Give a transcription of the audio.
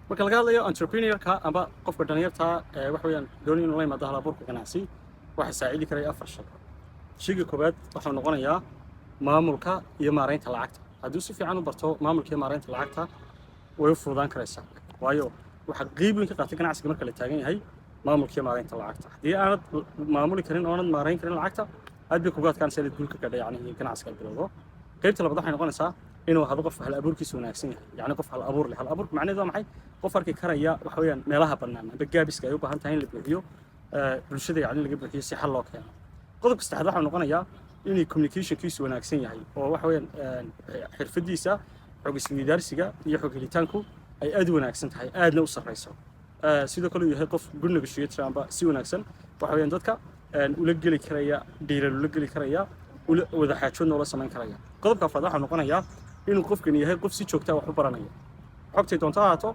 marka laga hadlayo entrepreneur-ka amba qofka dhalinyarta wax weeyaan doonaya inuu la yimaado hal-abuurka ganacsi waxa saacidi karaya 4 shay. Shayga koowaad wuxuu noqonayaa maamulka iyo maareynta lacagta. hadduu si fiican u barto maamulka iyo maareynta lacagta way u fududaan karaysaa, waayo waxa qayb weyn ka qaatay ganacsiga marka la taagan yahay maamulka iyo maareynta lacagta. haddii aanad maamuli karin oo aanad maareyn karin lacagta aad bay kugu adkaanaysaa inaad guul ka gaadho yacni ganacsiga bilowdo. qaybta labaad waxay noqonaysaa inuu ahado qof hal abuurkiisu wanaagsan yahay, yacni qof hal abuur leh. hal abuurka macnaheedu waa maxay? qof arki karaya waxa weeyaan meelaha bannaan amba gaabiska ay u baahan tahay in la buuxiyo bulshada yacni laga buuxiyo si xal loo keeno. qodobka saddexaad waxaa noqonayaa inay communicationkiisu wanaagsan yahay oo waxa weeyaan xirfadiisa xog isweydaarsiga iyo xog helitaanku ay aad u wanaagsan tahay, aadna u sarreyso. sidoo kale uu yahay qof good negotiator amba si wanaagsan waxa weeyaan dadka ula geli karaya, dhiiran ula geli karaya, wada xaajoodna ula samayn karaya. qodobka afraad waxaa noqonayaa inuu qofkani yahay qof si joogta ah wax u baranaya. xogtay doonto ha ahaato